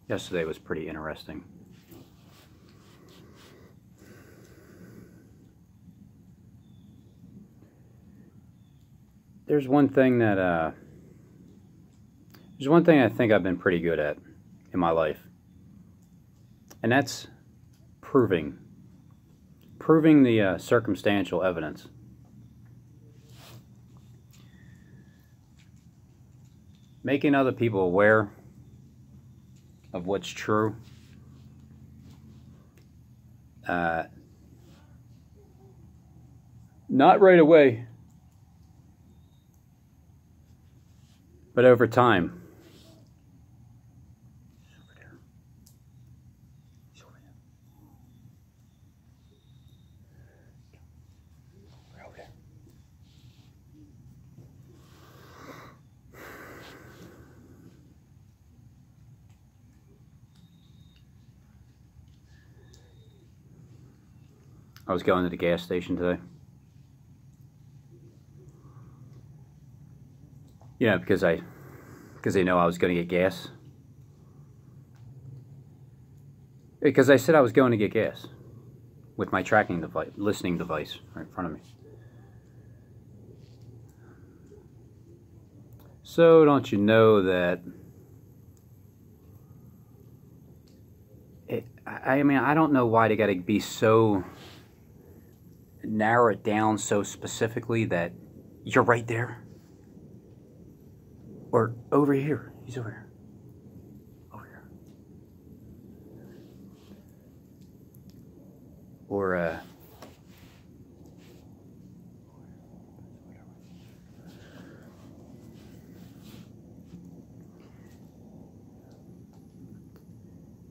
Yesterday was pretty interesting. There's one thing I think I've been pretty good at in my life, and that's proving the circumstantial evidence. Making other people aware of what's true. Not right away, but over time. I was going to the gas station today. Yeah, because they know I was going to get gas. Because I said I was going to get gas with my tracking device, listening device right in front of me. So don't you know that I mean, I don't know why they got to be so narrow it down so specifically that you're right there. Or over here. He's over here. Over here. Or,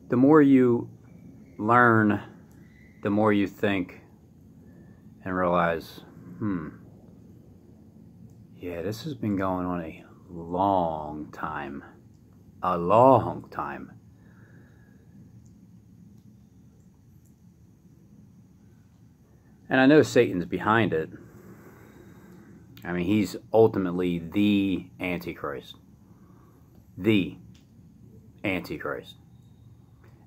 the more you learn, the more you think and realize, yeah, this has been going on a long time. A long time. And I know Satan's behind it. I mean, he's ultimately the Antichrist. The Antichrist.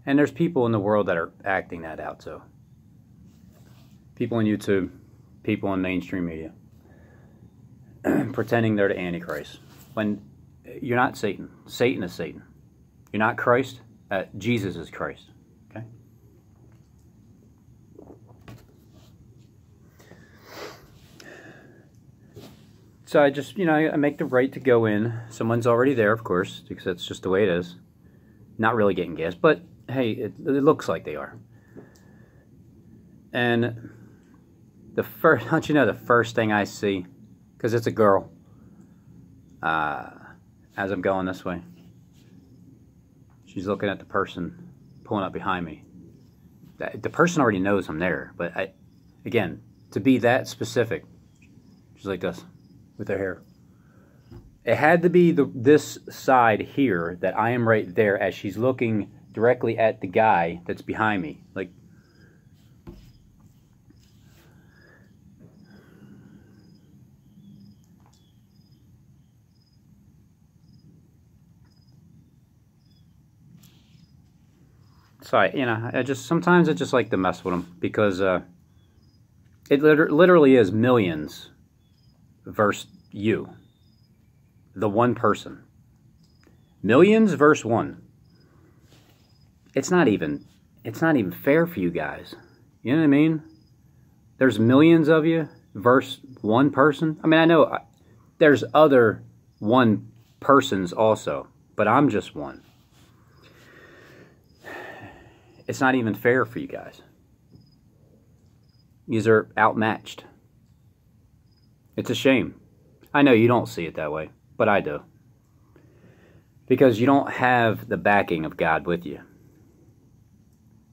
And there's people in the world that are acting that out, so. People on YouTube, people in mainstream media, pretending they're the Antichrist. When you're not Satan. Satan is Satan. You're not Christ. Jesus is Christ. Okay? So I just, I make the right to go in. Someone's already there, of course, because that's just the way it is. Not really getting gas, but hey, it looks like they are. And don't you know the first thing I see, because it's a girl, as I'm going this way, she's looking at the person pulling up behind me. The person already knows I'm there, but again, to be that specific, she's like this, with her hair. It had to be this side here, that I am right there, as she's looking directly at the guy that's behind me. Like, so sometimes I just like to mess with them, because it literally is millions versus you, the one person. Millions versus one. It's not even fair for you guys. You know what I mean? There's millions of you versus one person. I mean, I know there's other one persons also, but I'm just one. It's not even fair for you guys. These are outmatched. It's a shame. I know you don't see it that way, but I do. Because you don't have the backing of God with you.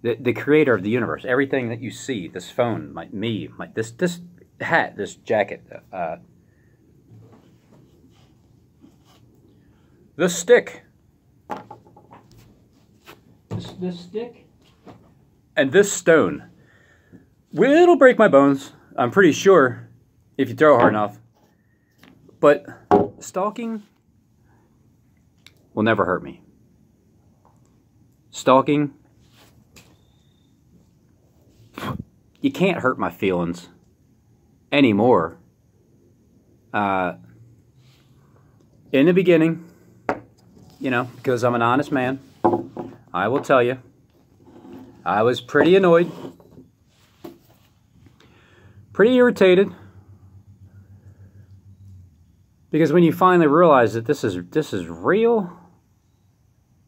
The creator of the universe, everything that you see, this phone, this hat, this jacket, the stick, this stick, and this stone. It'll break my bones, I'm pretty sure, if you throw hard enough. But stalking will never hurt me. stalking, you can't hurt my feelings anymore. In the beginning, you know, because I'm an honest man, I will tell you, I was pretty annoyed, pretty irritated, because when you finally realize that this is real,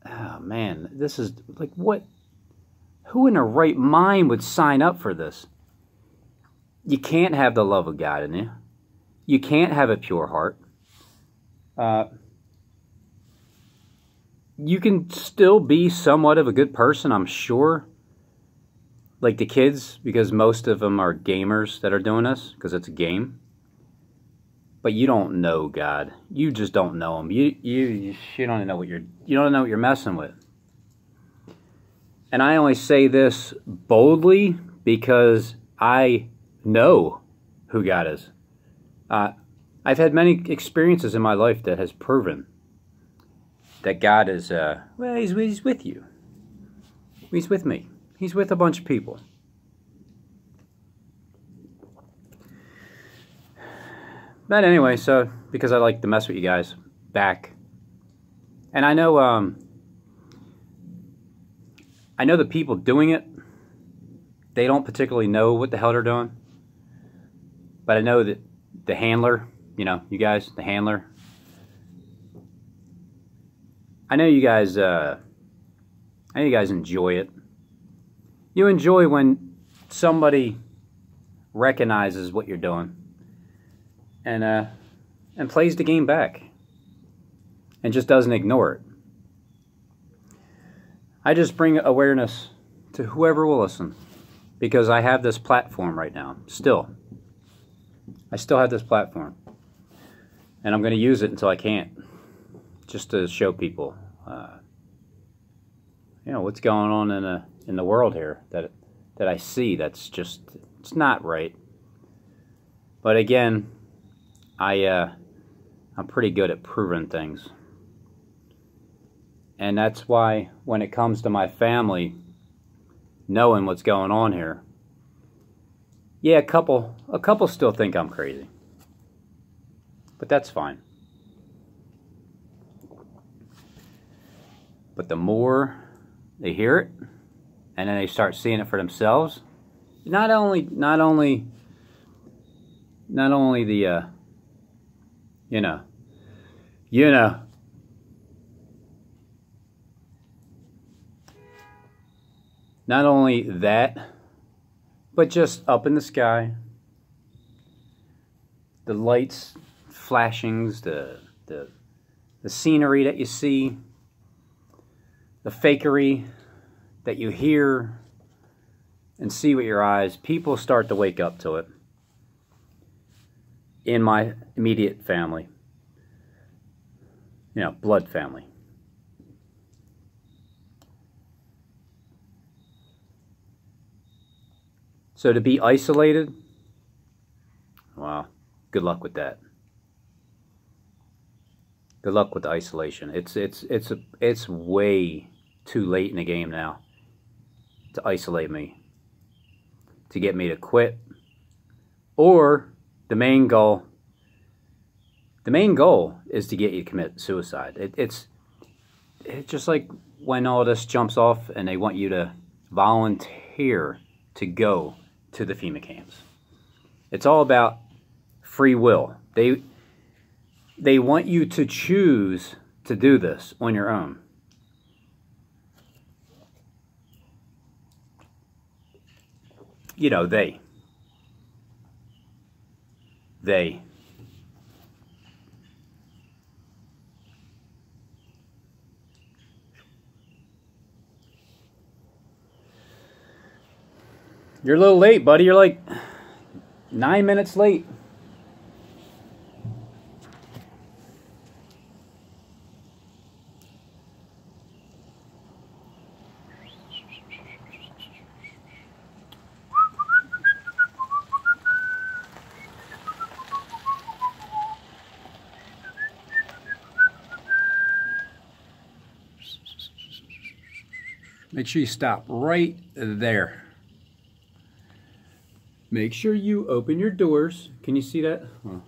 oh man, this is like, what? Who in their right mind would sign up for this? You can't have the love of God in you. You can't have a pure heart. You can still be somewhat of a good person, I'm sure. Like the kids, because most of them are gamers that are doing this, because it's a game. But you don't know God. You just don't know Him. You don't know what you don't know what you're messing with. And I only say this boldly because I know who God is. I've had many experiences in my life that has proven that God is, well, he's with you. He's with me. He's with a bunch of people. But anyway, so, because I like to mess with you guys back. And I know the people doing it, they don't particularly know what the hell they're doing. But I know that the handler, you know, you guys, the handler, I know you guys enjoy it. You enjoy when somebody recognizes what you're doing and plays the game back and just doesn't ignore it. I just bring awareness to whoever will listen because I have this platform right now. I still have this platform, and I'm going to use it until I can't, just to show people, you know, what's going on in the world here that I see. That's just, it's not right. But again, I'm pretty good at proving things, and that's why when it comes to my family, knowing what's going on here, yeah, a couple still think I'm crazy, but that's fine. But the more they hear it, and then they start seeing it for themselves, not only the you know, not only that, but just up in the sky, the lights, flashings, the scenery that you see, the fakery that you hear and see with your eyes, people start to wake up to it. In my immediate family, you know, blood family. So to be isolated, well, good luck with that. Good luck with the isolation. It's way too late in the game now to isolate me, to get me to quit, or the main goal is to get you to commit suicide. It's just like when all this jumps off and they want you to volunteer to go to the FEMA camps. It's all about free will. They want you to choose to do this on your own. You know, they. You're a little late, buddy. You're like 9 minutes late. make sure you stop right there. Make sure you open your doors. Can you see that? Oh.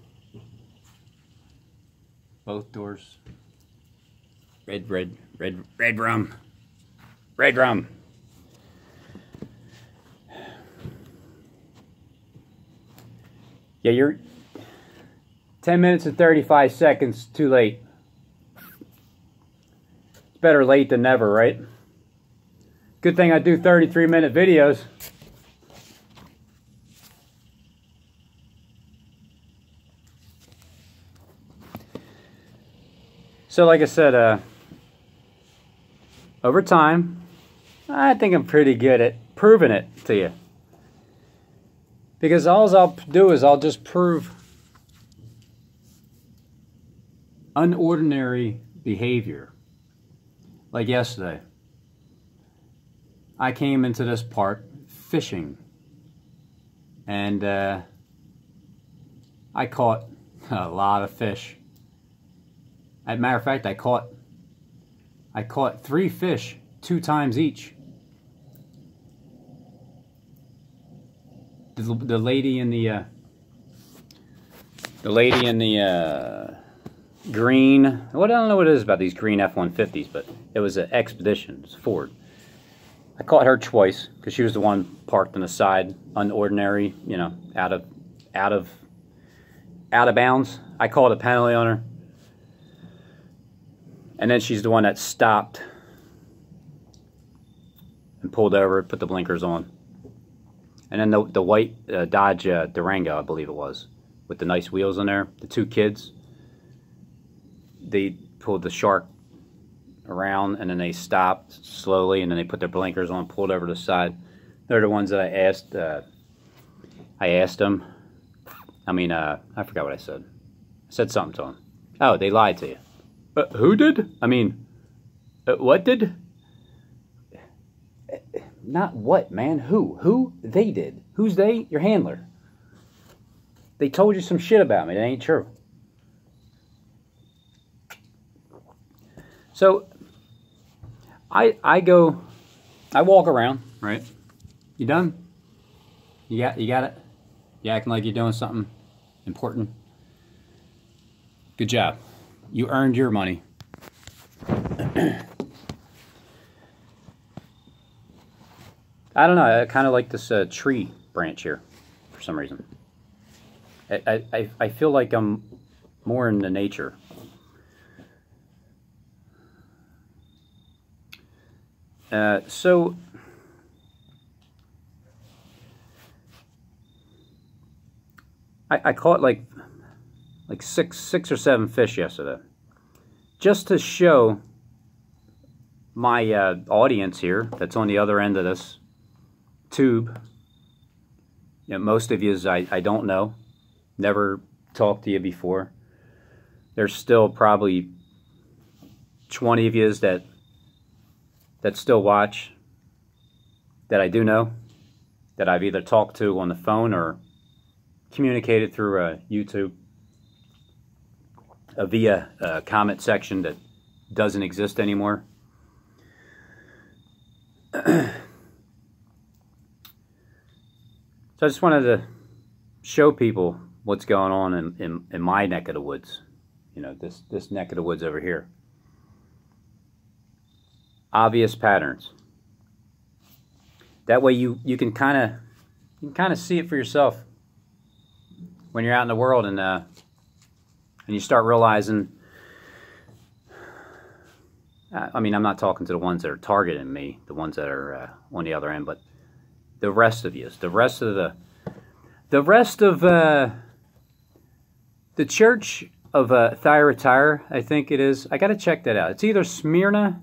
Both doors. Red rum. Red rum. Yeah, you're 10 minutes and 35 seconds too late. It's better late than never, right? Good thing I do 33-minute videos. So like I said, over time, I think I'm pretty good at proving it to you. Because all I'll do is I'll just prove unordinary behavior. Like yesterday, I came into this park fishing, and I caught a lot of fish. As a matter of fact, I caught 3 fish 2 times each. The lady in the green, well, I don't know what it is about these green F-150s, but it was an Expedition, it was Ford. I caught her twice because she was the one parked on the side, unordinary, you know, out of bounds. I called a penalty on her, and then she's the one that stopped and pulled over, put the blinkers on. And then the white Dodge Durango, I believe it was, with the nice wheels on there. The 2 kids, they pulled the shark around, and then they stopped slowly, and then they put their blinkers on, pulled over to the side. They're the ones that I asked them. I mean, I forgot what I said. I said something to them. Oh, they lied to you. Who did? I mean, what did? Not what, man. Who? Who? They did. Who's they? Your handler. They told you some shit about me. That ain't true. So, I walk around, right? You done? You got it? You acting like you're doing something important? Good job. You earned your money. I don't know, I kind of like this tree branch here for some reason. I feel like I'm more in the nature. So I caught like 6 or 7 fish yesterday, just to show my audience here that's on the other end of this tube. You know, most of you I don't know, never talked to you before. There's still probably 20 of you that still watch, that I do know, that I've either talked to on the phone or communicated through YouTube via a comment section that doesn't exist anymore. So I just wanted to show people what's going on in my neck of the woods. You know, this neck of the woods over here. Obvious patterns. That way you can kind of see it for yourself when you're out in the world, and you start realizing. I mean, I'm not talking to the ones that are targeting me, the ones that are on the other end, but the rest of you, the rest of the Church of Thyatira, I think it is. I got to check that out. It's either Smyrna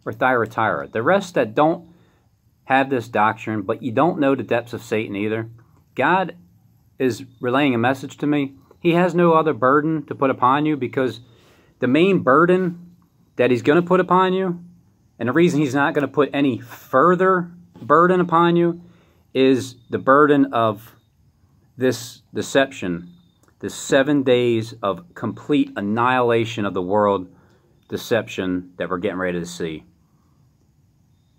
or Thyatira. The rest that don't have this doctrine, but you don't know the depths of Satan either. God is relaying a message to me. He has no other burden to put upon you, because the main burden that he's going to put upon you, and the reason he's not going to put any further burden upon you, is the burden of this deception, the 7 days of complete annihilation of the world deception that we're getting ready to see.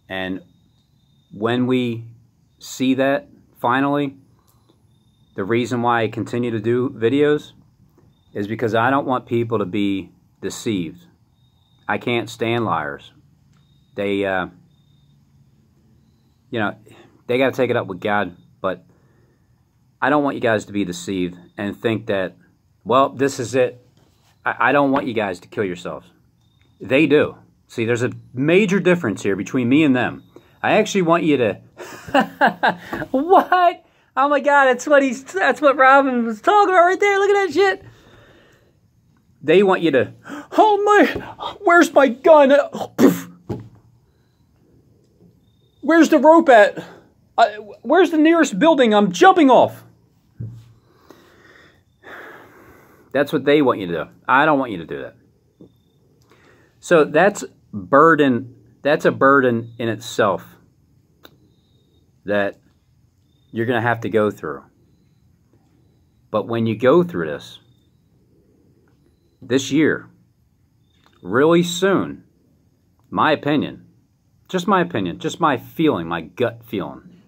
And when we see that, finally, the reason why I continue to do videos is because I don't want people to be deceived. I can't stand liars. They, you know, they got to take it up with God, but I don't want you guys to be deceived and think that, well, this is it. I don't want you guys to kill yourselves. They do. See, there's a major difference here between me and them. I actually want you to... What? Oh my God, that's what Robin was talking about right there. Look at that shit. They want you to, oh my, where's my gun? Where's the rope at? Where's the nearest building? I'm jumping off. That's what they want you to do. I don't want you to do that. So that's burden. That's a burden in itself that you're going to have to go through. But when you go through this year, really soon, my opinion, just my feeling, my gut feeling,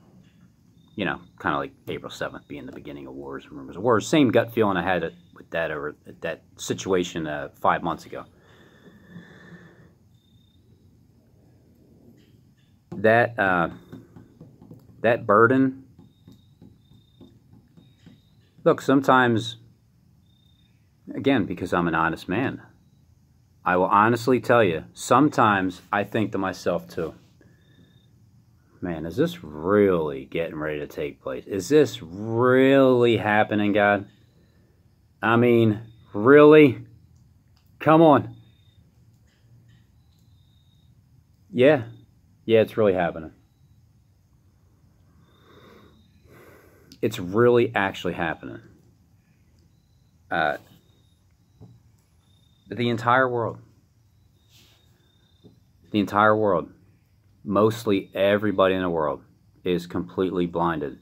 you know, kind of like April 7th being the beginning of wars and rumors of wars, same gut feeling I had with that over that situation 5 months ago. That burden, look, sometimes, again, because I'm an honest man, I will honestly tell you, sometimes I think to myself too, man, is this really getting ready to take place? Is this really happening, God? I mean, really? Come on. Yeah, it's really happening. It's really actually happening. The entire world, mostly everybody in the world is completely blinded,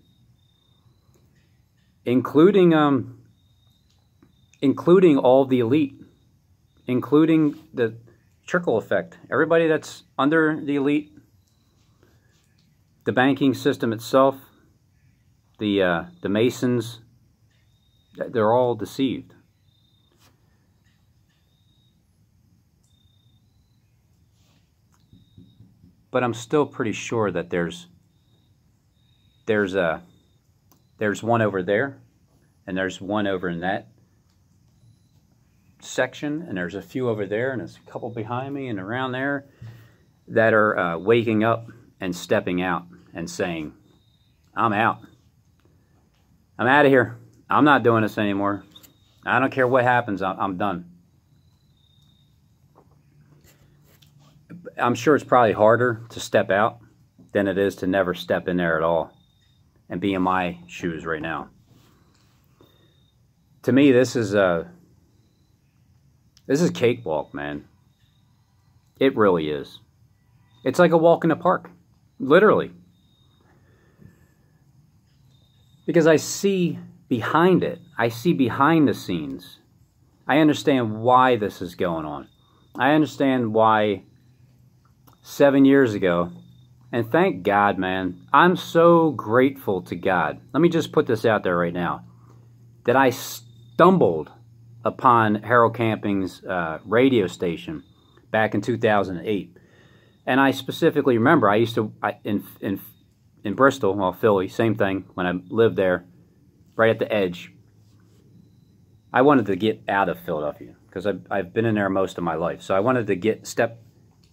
including all the elite, including the trickle effect. Everybody that's under the elite, the banking system itself, the Masons, they're all deceived. But I'm still pretty sure that there's one over there, and there's one over in that section, and there's a few over there, and there's a couple behind me and around there that are waking up and stepping out and saying, I'm out. I'm out of here. I'm not doing this anymore. I don't care what happens. I'm done. I'm sure it's probably harder to step out than it is to never step in there at all and be in my shoes right now. To me, this is cakewalk, man. It really is. It's like a walk in the park, literally. Because I see behind it. I see behind the scenes. I understand why this is going on. I understand why 7 years ago, and thank God, man, I'm so grateful to God. Let me just put this out there right now, that I stumbled upon Harold Camping's radio station back in 2008. And I specifically remember, I used to, in Bristol, well, Philly, same thing, when I lived there, right at the edge. I wanted to get out of Philadelphia, because I've been in there most of my life. So I wanted to step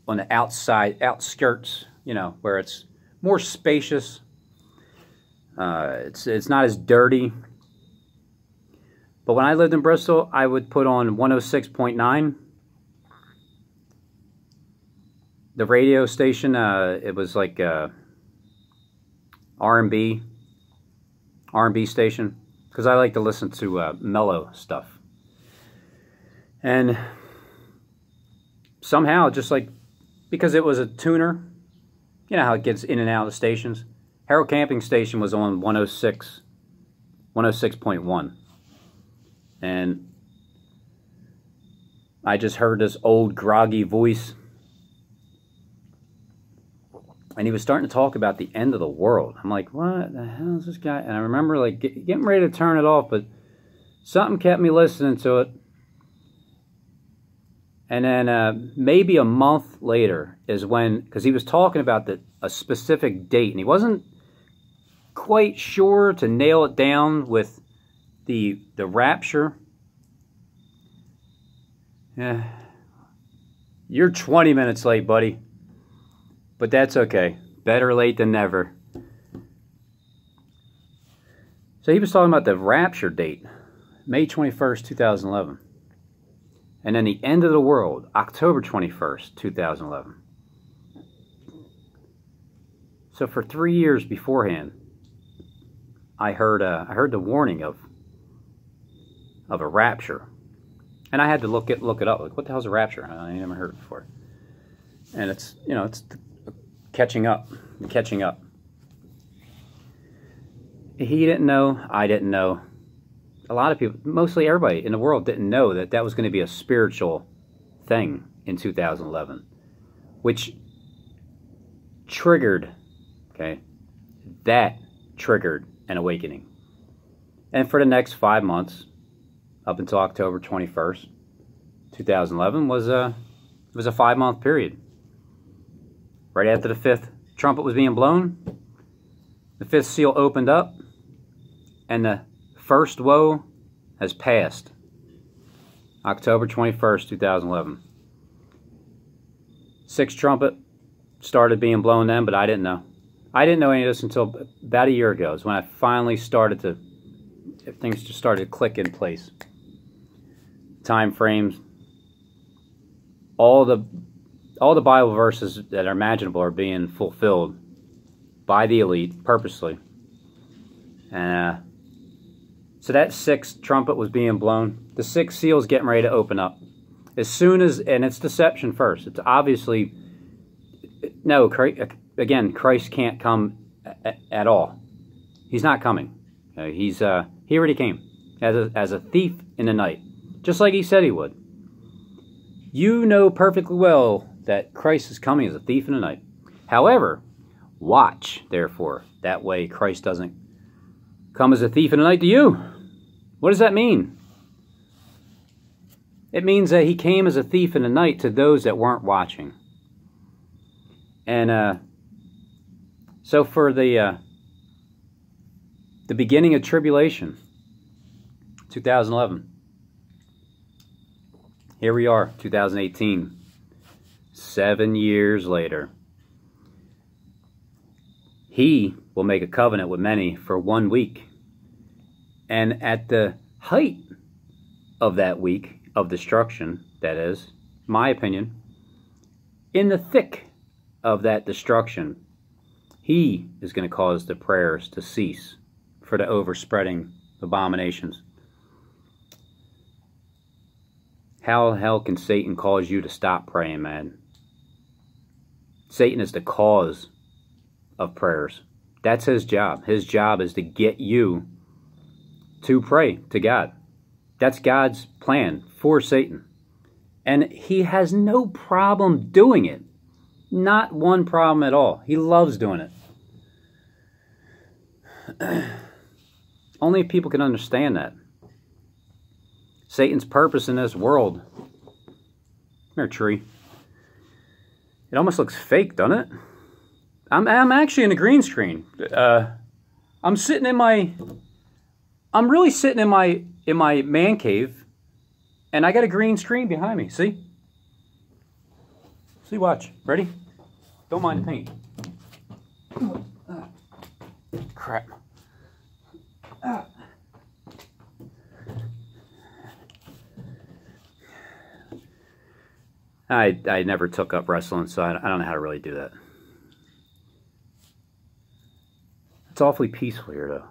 on the outskirts, you know, where it's more spacious. It's not as dirty. But when I lived in Bristol, I would put on 106.9. The radio station, it was like R&B station, because I like to listen to mellow stuff. And somehow, just like, because it was a tuner, you know how it gets in and out of the stations. Harold Camping station was on 106.1. And I just heard this old groggy voice. And he was starting to talk about the end of the world. I'm like, what the hell is this guy? And I remember like getting ready to turn it off, but something kept me listening to it. And then maybe a month later is when, because he was talking about a specific date, and he wasn't quite sure to nail it down with the rapture. Yeah, you're 20 minutes late, buddy. But that's okay. Better late than never. So he was talking about the rapture date, May 21st, 2011. And then the end of the world, October 21st, 2011. So for 3 years beforehand, I heard the warning of a rapture. And I had to look it up. Like, what the hell's a rapture? I never heard it before. And it's, you know, it's catching up. He didn't know. I didn't know. A lot of people, mostly everybody in the world, didn't know that that was going to be a spiritual thing in 2011, which triggered, okay, that triggered an awakening. And for the next 5 months, up until October 21st, 2011, was a 5-month period. Right after the 5th trumpet was being blown, the 5th seal opened up, and the first woe has passed. October 21st, 2011. 6th trumpet started being blown then, but I didn't know. I didn't know any of this until about a year ago. Is when I finally started to, things just started to click in place. Time frames. All the Bible verses that are imaginable are being fulfilled by the elite purposely. And so that 6th trumpet was being blown. The 6th seal is getting ready to open up. As soon as, and it's deception first. It's obviously, no, again, Christ can't come at all. He's not coming. He already came as a thief in the night, just like he said he would. You know perfectly well that Christ is coming as a thief in the night. However, watch, therefore, that way Christ doesn't come as a thief in the night to you. What does that mean? It means that he came as a thief in the night to those that weren't watching. And so for the beginning of tribulation, 2011, here we are, 2018, 7 years later. He will make a covenant with many for 1 week. And at the height of that week of destruction, that is, my opinion, in the thick of that destruction, he is going to cause the prayers to cease for the overspreading abominations. How the hell can Satan cause you to stop praying, man? Satan is the cause of prayers. That's his job. His job is to get you to pray to God. That's God's plan for Satan. And he has no problem doing it. Not one problem at all. He loves doing it. Only people can understand that. Satan's purpose in this world. Come here, tree. It almost looks fake, doesn't it? I'm actually in a green screen. I'm really sitting in my man cave, and I got a green screen behind me. See? See, watch. Ready? Don't mind the paint. Crap. I never took up wrestling, so I don't know how to really do that. It's awfully peaceful here, though.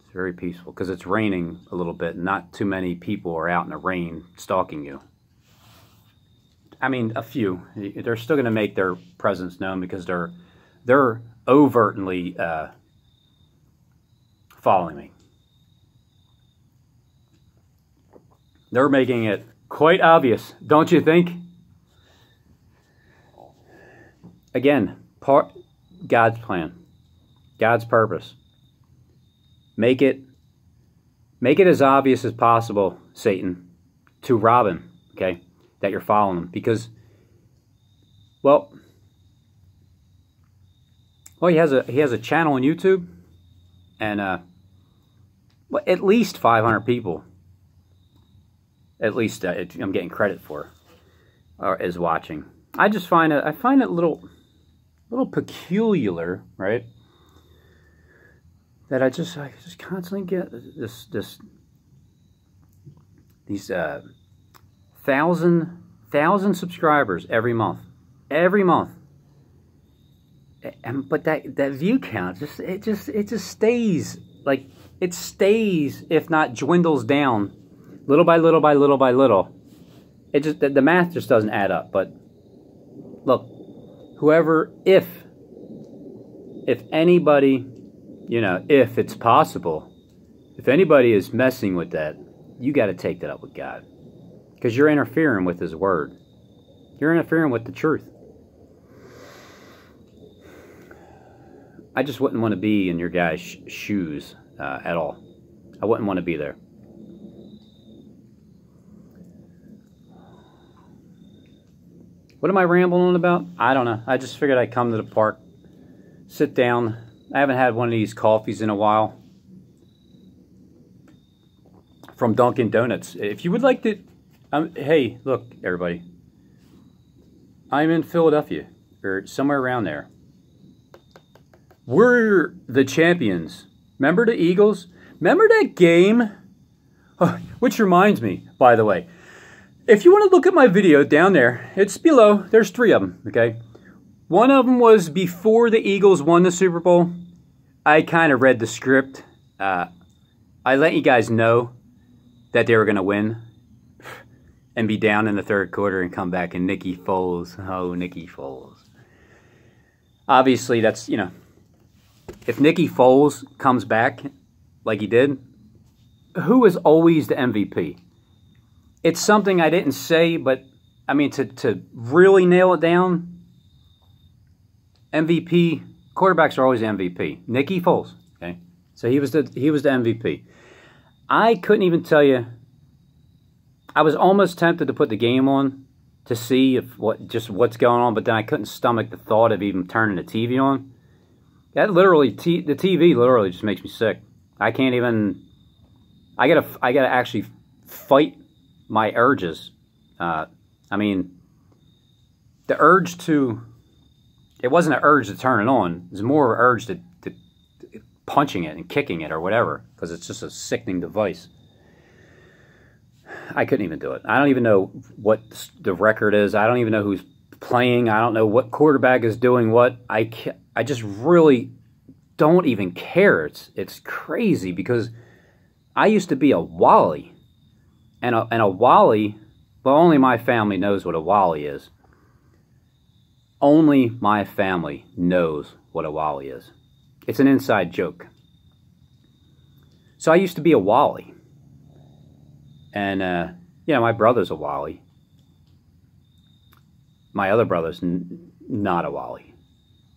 It's very peaceful because it's raining a little bit. Not too many people are out in the rain stalking you. I mean, a few. They're still going to make their presence known because they're overtly following me. They're making it quite obvious, don't you think? Again, God's plan, God's purpose. Make it as obvious as possible, Satan, to Robin, okay, that you're following him. Because, well, he has a channel on YouTube, and well, at least 500 people, at least I'm getting credit for, is watching. I just find it, a little peculiar, right? That I just constantly get these 1,000 subscribers every month, but that view count it just stays, like, it stays, if not dwindles down, little by little by little by little. It just, the math just doesn't add up. But look, whoever, if anybody, you know, if it's possible, if anybody is messing with that, you got to take that up with God, because you're interfering with His Word. You're interfering with the truth. I just wouldn't want to be in your guys' shoes at all. I wouldn't want to be there. What am I rambling on about? I don't know. I just figured I'd come to the park, sit down. I haven't had one of these coffees in a while from Dunkin' Donuts. If you would like to, hey, look, everybody. I'm in Philadelphia, or somewhere around there. We're the champions. Remember the Eagles? Remember that game? Oh, which reminds me, by the way, if you want to look at my video down there, it's below. There's 3 of them, okay? One of them was before the Eagles won the Super Bowl. I kind of read the script. I let you guys know that they were going to win and be down in the 3rd quarter and come back, and Nicky Foles. Oh, Nicky Foles. Obviously, that's, you know, if Nicky Foles comes back like he did, who is always the MVP? It's something I didn't say, but I mean, to really nail it down, MVP, quarterbacks are always MVP. Nicky Foles, okay? So he was the MVP. I couldn't even tell you. I was almost tempted to put the game on to see what's going on, but then I couldn't stomach the thought of even turning the TV on. That literally, the TV literally just makes me sick. I can't even. I gotta actually fight my urges. I mean, the urge to. It wasn't an urge to turn it on. It was more of an urge to punching it and kicking it or whatever, because it's just a sickening device. I couldn't even do it. I don't even know what the record is. I don't even know who's playing. I don't know what quarterback is doing what. I just really don't even care. It's crazy, because I used to be a Wally. And a Wally, well, only my family knows what a Wally is. Only my family knows what a Wally is. It's an inside joke. So I used to be a Wally. And, you know, my brother's a Wally. My other brother's not a Wally.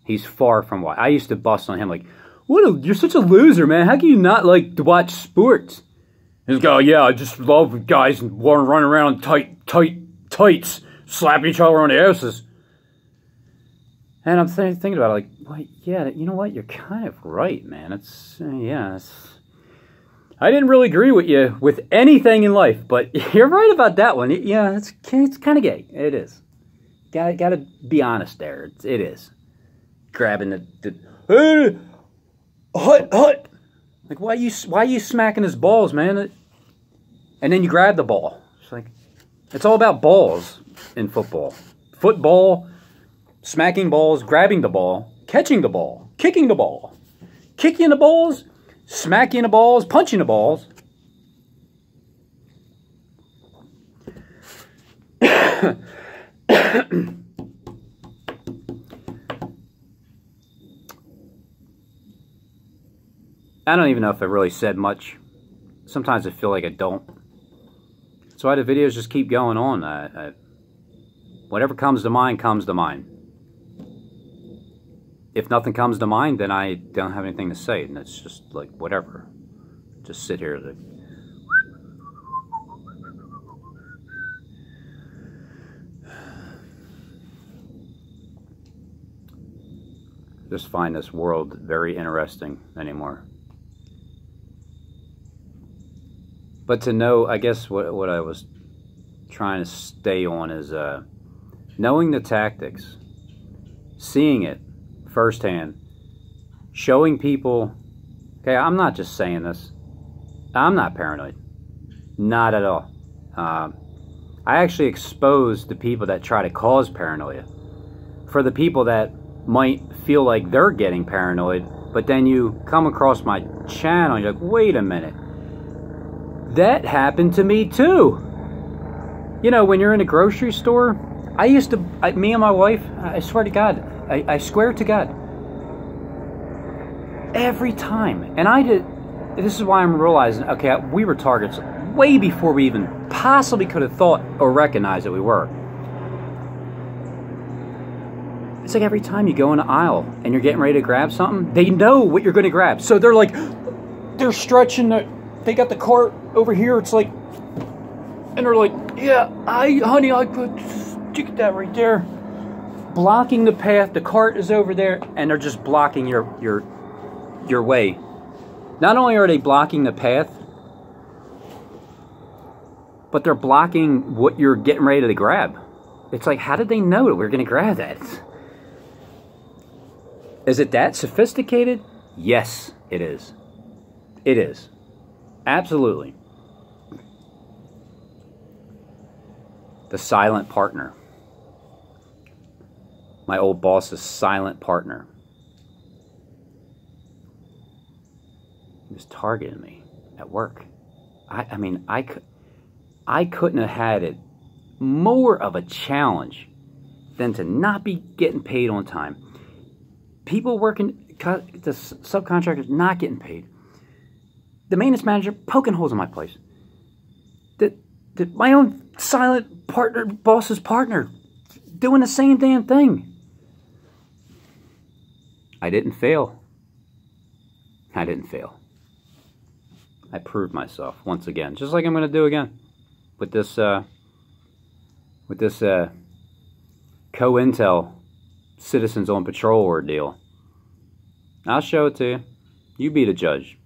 He's far from Wally. I used to bust on him like, you're such a loser, man. How can you not like to watch sports? He's go, yeah, I just love guys running around tights, slapping each other on the asses. And I'm thinking about it like, well, yeah, you know what? You're kind of right, man. I didn't really agree with you with anything in life, but you're right about that one. Yeah, it's kind of gay. It is. Gotta be honest there. It is. Grabbing the hey, hut. Like, why are you smacking his balls, man? And then you grab the ball. It's like, it's all about balls in football. Football, smacking balls, grabbing the ball, catching the ball, kicking the ball, kicking the balls, smacking the balls, punching the balls. I don't even know if I really said much. Sometimes I feel like I don't. That's why the videos just keep going on. Whatever comes to mind, comes to mind. if nothing comes to mind, then I don't have anything to say, and it's just like whatever. Just sit here. Just find this world very interesting anymore. But to know, I guess what I was trying to stay on is knowing the tactics, seeing it firsthand, showing people, okay, I'm not just saying this, I'm not paranoid, not at all. I actually expose the people that try to cause paranoia. For the people that might feel like they're getting paranoid, but then you come across my channel and you're like, wait a minute, that happened to me too. You know, when you're in a grocery store, me and my wife, I swear to God, I swear to God, every time, and this is why I'm realizing, okay, we were targets way before we even possibly could have thought or recognized that we were. It's like every time you go in an aisle and you're getting ready to grab something, they know what you're going to grab. So they're like, they're stretching, they got the cart over here, it's like, and they're like, yeah, honey, I could stick that right there. Blocking the path, the cart is over there, and they're just blocking your way. Not only are they blocking the path, but they're blocking what you're getting ready to grab. It's like, how did they know that we're going to grab that? Is it that sophisticated? Yes, it is. It is. Absolutely. The silent partner. My old boss's silent partner. He was targeting me at work. I mean, I couldn't have had it more of a challenge than to not be getting paid on time. People working, the subcontractors not getting paid. The maintenance manager poking holes in my place. My own silent partner, boss's partner, doing the same damn thing. I didn't fail. I didn't fail. I proved myself once again, just like I'm going to do again with this COINTEL Citizens on Patrol ordeal. I'll show it to you. You be the judge.